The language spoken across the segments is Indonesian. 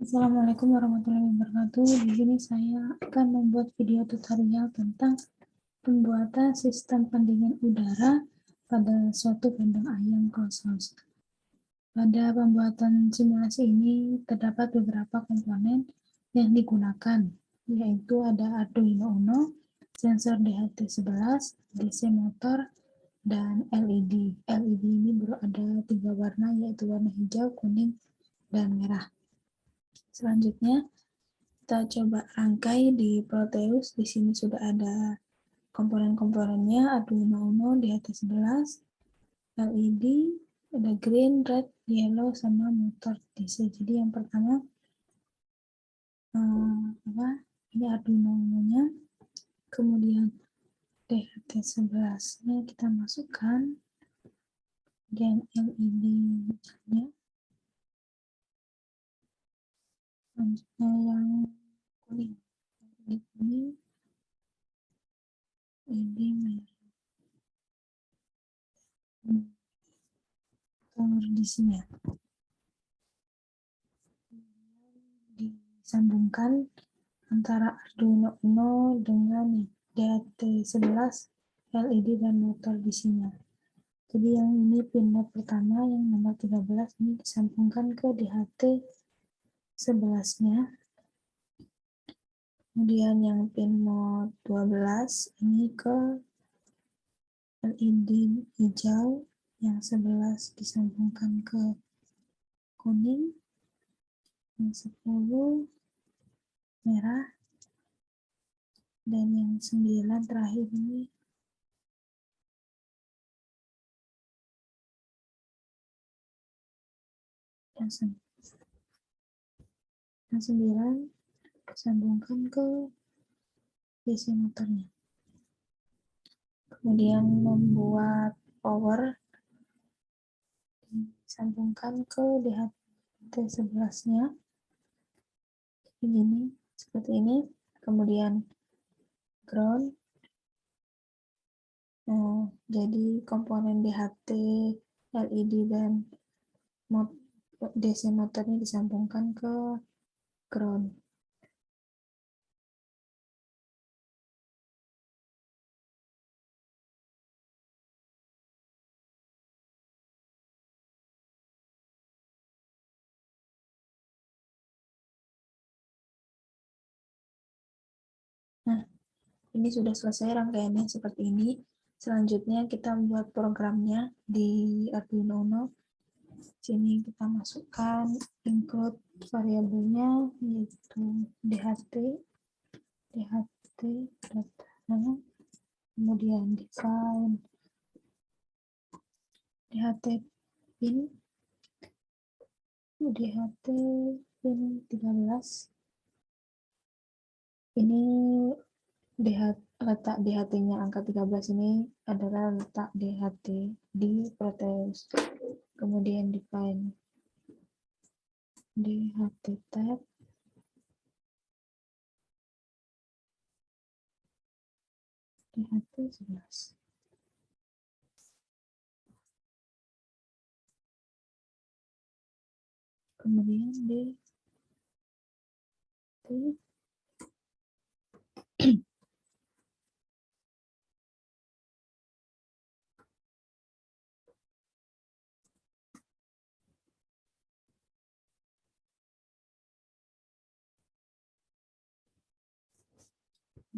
Assalamualaikum warahmatullahi wabarakatuh. Di sini saya akan membuat video tutorial tentang pembuatan sistem pendingin udara pada suatu kandang ayam closed house. Pada pembuatan simulasi ini terdapat beberapa komponen yang digunakan, yaitu ada Arduino Uno, sensor DHT11, DC motor, dan LED. LED ini ada 3 warna, yaitu warna hijau, kuning, dan merah. Selanjutnya, kita coba rangkai di Proteus. Di sini sudah ada komponen-komponennya, Arduino Uno, DHT11, LED, ada green, red, yellow, sama motor DC. Jadi yang pertama, ini Arduino Uno-nya, kemudian DHT11-nya kita masukkan, dan LED-nya, selanjutnya yang kuning. Ini LED merah. Tombol DC-nya disambungkan antara Arduino Uno dengan DHT11, LED, dan motor DC-nya. Jadi yang ini pin mode pertama, yang nomor 13 ini disambungkan ke DHT11-nya. Kemudian yang pin mode 12 ini ke LED hijau, yang 11 disambungkan ke kuning, yang 10 merah, dan yang 9 terakhir ini yang 9 disambungkan ke DC motornya. Kemudian membuat power, disambungkan ke DHT11-nya. Begini, seperti ini. Kemudian ground. Jadi komponen DHT, LED, dan DC motornya disambungkan ke ground. Nah, ini sudah selesai rangkaiannya seperti ini. Selanjutnya kita buat programnya di Arduino Uno. Sini kita masukkan include variabelnya, yaitu DHT data, kemudian define DHT pin 13. Ini letak DHT-nya angka 13 ini adalah letak DHT di Proteus. Kemudian define DHT tab, DHT 11. Kemudian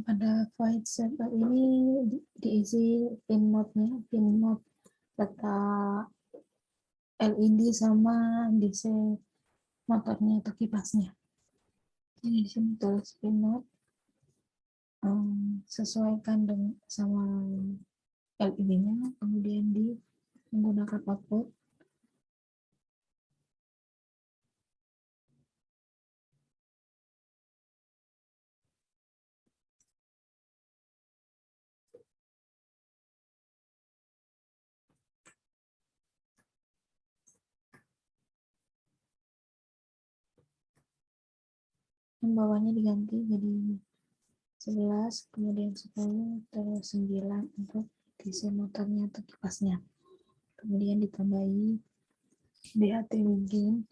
pada void setup ini diisi pin mode letak LED sama DC motornya atau kipasnya. Jadi di sini tulis pin mode, sesuaikan dengan sama LED-nya, kemudian menggunakan output. Yang bawahnya diganti jadi 11, kemudian 10, terus 9 untuk DC motornya atau kipasnya. Kemudian ditambahi DHT begin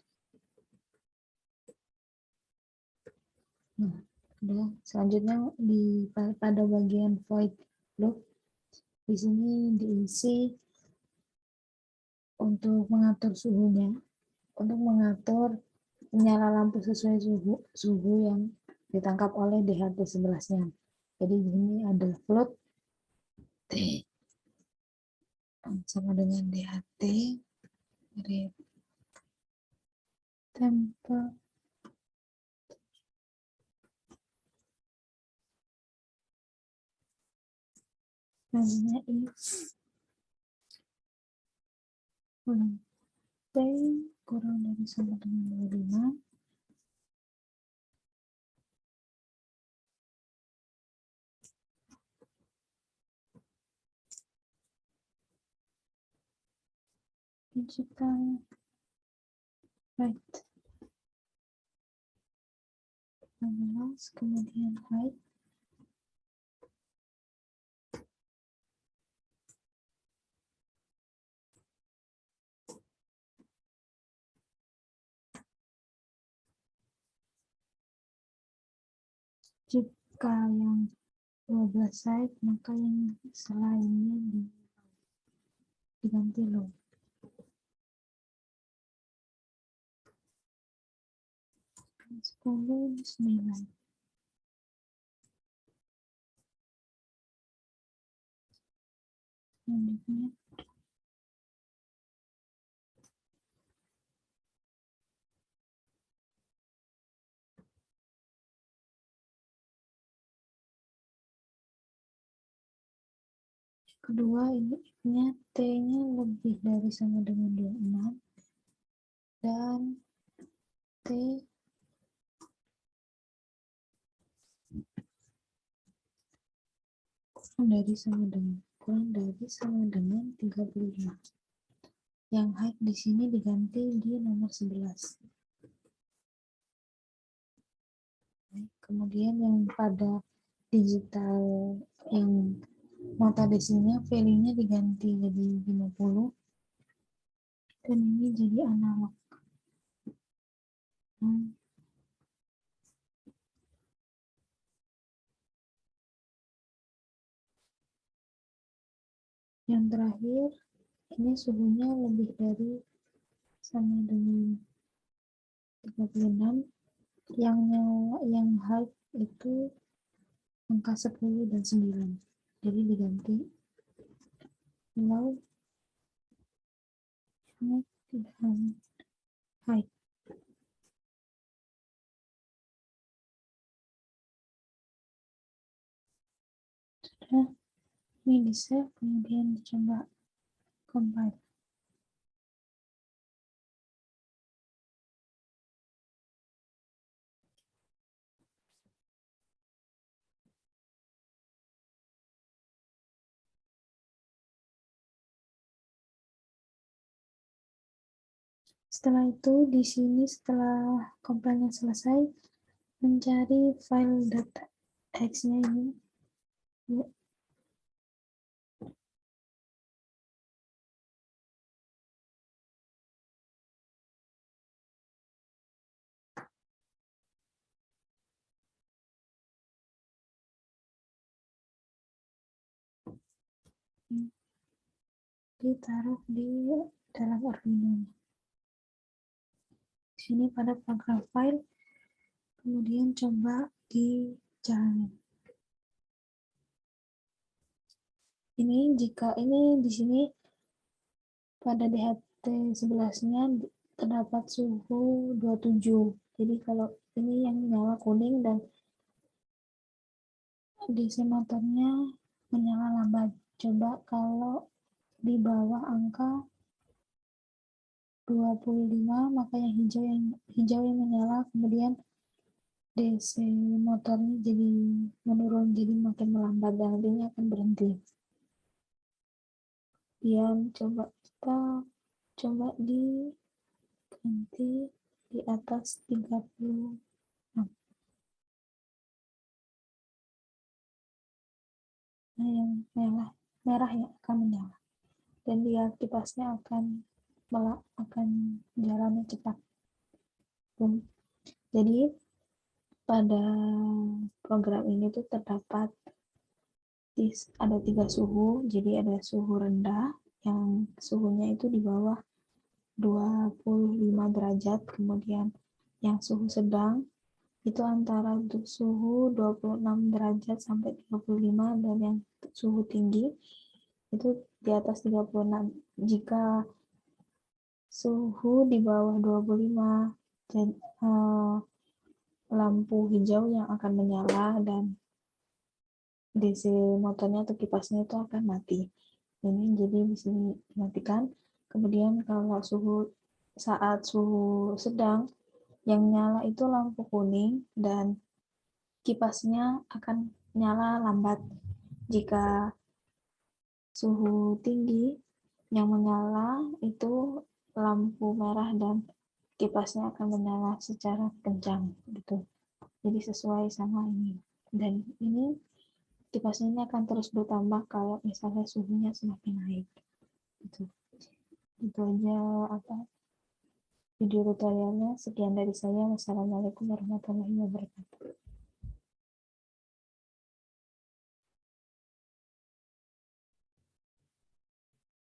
Udah, selanjutnya pada bagian void loop di sini diisi untuk mengatur suhunya, untuk mengatur menyala lampu sesuai suhu yang ditangkap oleh DHT 11-nya. Jadi di sini ada float T sama dengan DHT dari temper namanya if T kurang dari sama dengan 25 digital right 16, kemudian height jika yang 12 side maka yang selainnya diganti low. 10, 9. Selanjutnya kedua ini T-nya lebih dari sama dengan 26 dan T kurang dari sama dengan 35. Yang height di sini diganti di nomor 11. Kemudian yang pada digital yang mata desinya value-nya diganti jadi 50 dan ini jadi analog. Yang terakhir ini suhunya lebih dari sama dengan 36, yang height itu angka 10 dan 9, jadi diganti low dan height. Sudah, ini di save, kemudian dicoba compile. Setelah itu di sini setelah compile-nya selesai, mencari file .x-nya ini. Ya. Ditaruh di dalam Arduino. Di sini pada program file, kemudian coba dijalanin. Ini jika ini di sini pada DHT 11-nya terdapat suhu 27. Jadi kalau ini yang nyala kuning dan DC motornya menyala lambat. Coba kalau di bawah angka 25 maka yang hijau yang menyala, kemudian DC motornya jadi menurun, jadi makin melambat dan nantinya akan berhenti. Kemudian kita coba diganti di atas 30. Nah, yang merah ya akan menyala dan diaktifasinya akan jalannya cepat. Jadi pada program ini tuh terdapat ada 3 suhu, jadi ada suhu rendah yang suhunya itu di bawah 25 derajat, kemudian yang suhu sedang itu antara suhu 26 derajat sampai 35, dan yang suhu tinggi itu di atas 36. Jika suhu di bawah 25, lampu hijau yang akan menyala dan DC motornya atau kipasnya itu akan mati. Ini jadi bisa dimatikan. Kemudian kalau saat suhu sedang, yang nyala itu lampu kuning dan kipasnya akan nyala lambat. Jika suhu tinggi, yang menyala itu lampu merah dan kipasnya akan menyala secara kencang gitu. Jadi sesuai sama ini. Dan ini kipasnya ini akan terus bertambah kalau misalnya suhunya semakin naik. Gitu. Itu aja video tutorialnya. Sekian dari saya. Wassalamualaikum warahmatullahi wabarakatuh.